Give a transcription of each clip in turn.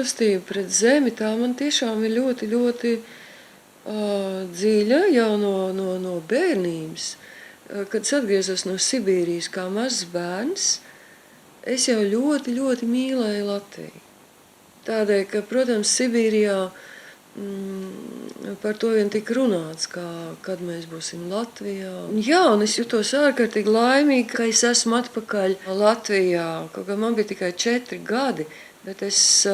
mīlestība pret zemi, tā man tiešām ir ļoti, ļoti dziļa jau no bērnības. Kad es atgriezos no Sibīrijas kā mazs bērns, es jau ļoti, ļoti mīlēju Latviju. Tādēļ, ka, protams, Sibīrijā par to vien tika runāts, kad mēs būsim Latvijā. Jā, un es jutos ārkārtīgi laimīgi, ka es esmu atpakaļ Latvijā. Kaut kā man bija tikai 4 gadi, bet es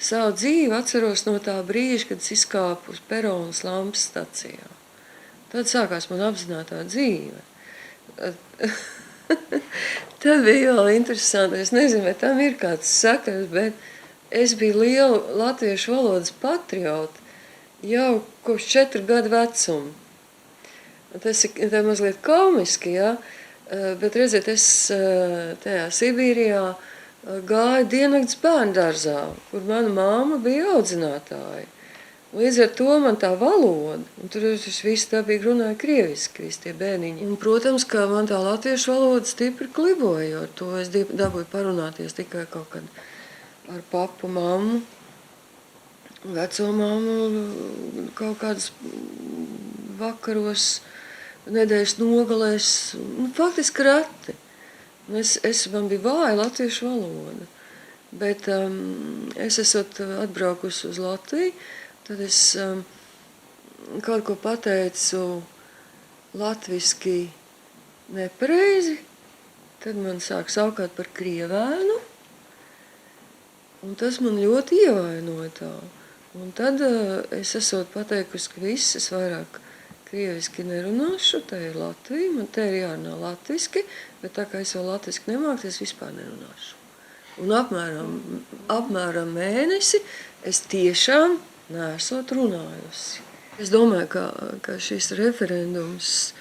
savu dzīvi atceros no tā brīža, kad es izkāpu uz peronas lampas stacijā. Tad sākās man apzinātā dzīve. Tad bija vēl interesanti. Es nezinu, vai tam ir kāds sakars, bet es biju liela latviešu valodas patriota jau kopš 4 gadu vecuma. Tas ir mazliet komiski, ja? Bet redziet, es tajā Sibīrijā gāju diennakts bērndārzā, kur mana māma bija audzinātāja. Līdz ar to man tā valoda, un tur es visu dabīgi runāju krieviski, visi tie bērniņi. Un, protams, ka man tā latviešu valoda stipri kliboja, jo to es dabūju parunāties tikai kaut kad ar papu, mammu, veco mammu, kaut kādas vakaros, nedēļas nogalēs, faktiski reti. Man bija vāja latviešu valoda, bet es esot atbraukusi uz Latviju, tad es kaut ko pateicu latviski nepareizi, tad man sāk saukāt par krievēnu, un tas man ļoti ievainoja tā. Un tad es esot pateikusi, ka viss, es vairāk krieviski nerunāšu, te ir Latvija, man te ir jārunā latviski, bet tā kā es vēl latviski nemāku, es vispār nerunāšu. Un apmēram mēnesi es tiešām neesot runājusi. Es domāju, ka šis referendums,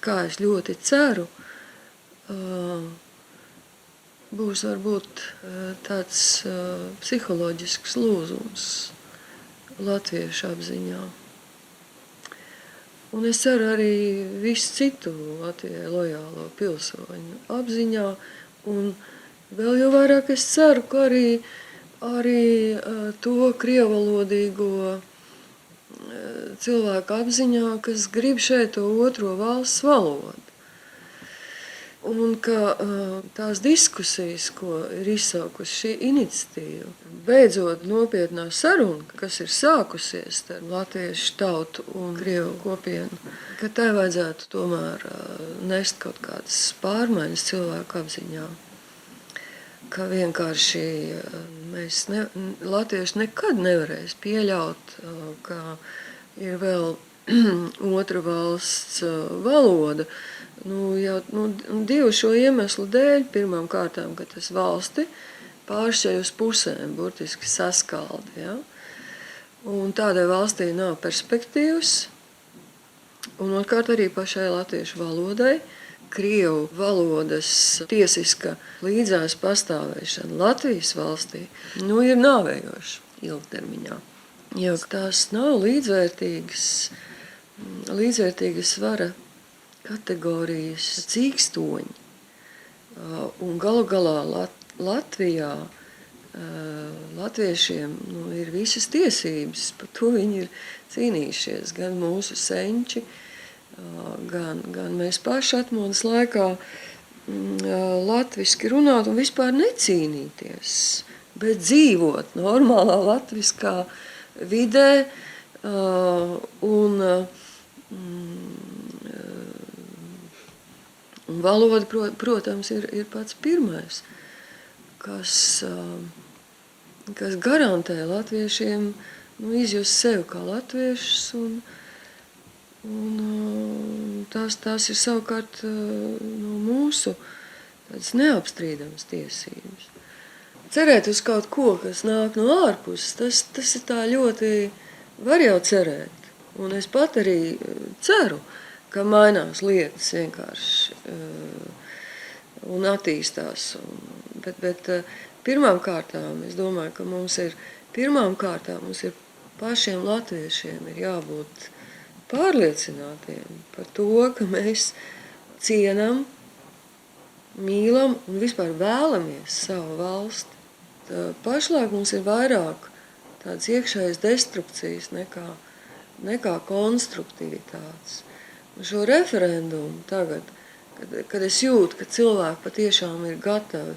kā es ļoti ceru, būs varbūt tāds psiholoģisks lūzums latviešu apziņā. Un es ceru arī visu citu Latvijai lojālo pilsoņu apziņā. Un vēl jau vairāk es ceru, ka arī to krievalodīgo cilvēku apziņā, kas grib šeit to otro valsts valodu. Un ka tās diskusijas, ko ir izsaukusi šī iniciatīva, beidzot nopietnā saruna, kas ir sākusies ar latviešu tautu un krievu kopienu, ka tai vajadzētu tomēr nest kaut kādas pārmaiņas cilvēku apziņā. Ka vienkārši latvieši nekad nevarēs pieļaut, ka ir vēl otra valsts valoda. Divu šo iemeslu dēļ, pirmām kārtām, ka tas valsti pāršķēj uz pusēm, burtiski saskaldi. Ja? Un tādai valstī nav perspektīvas, un otrkārt arī pašai latviešu valodai, krievu valodas tiesiska līdzās pastāvēšana Latvijas valstī ir nāvējoša ilgtermiņā. Jo tās nav līdzvērtīgas svara kategorijas cīkstoņi. Un galu galā Latvijā latviešiem ir visas tiesības, par to viņi ir cīnījušies, gan mūsu senči, gan mēs paši atmodas laikā latviski runāt un vispār necīnīties, bet dzīvot normālā latviskā vidē un valoda, protams, ir pats pirmais, kas garantē latviešiem izjust sevi kā latviešus un tās ir savukārt mūsu tādas neapstrīdamas tiesības. Cerēt uz kaut ko, kas nāk no ārpuses, tas ir tā ļoti, var jau cerēt. Un es pat arī ceru, ka mainās lietas vienkārši un attīstās. Bet pirmām kārtām, es domāju, ka mums ir pašiem latviešiem ir jābūt pārliecinātiem par to, ka mēs cienam, mīlam un vispār vēlamies savu valsti. pašlaik mums ir vairāk tādas iekšējas destrukcijas nekā konstruktivitātes. Un šo referendumu tagad, kad es jūtu, ka cilvēki patiešām ir gatavi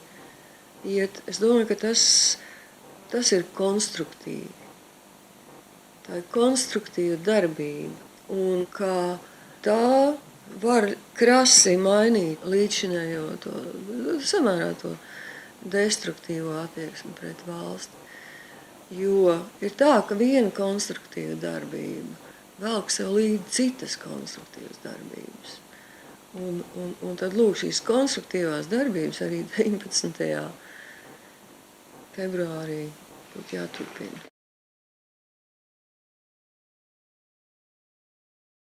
iet, es domāju, ka tas ir konstruktīvi. Tā ir konstruktīva darbība. Un kā tā var krasi mainīt līdzinējo samērā to destruktīvo attieksmi pret valsti. Jo ir tā, ka viena konstruktīva darbība velk sev līdzi citas konstruktīvas darbības. Un tad lūk, šīs konstruktīvās darbības arī 19. februārī būtu jāturpina.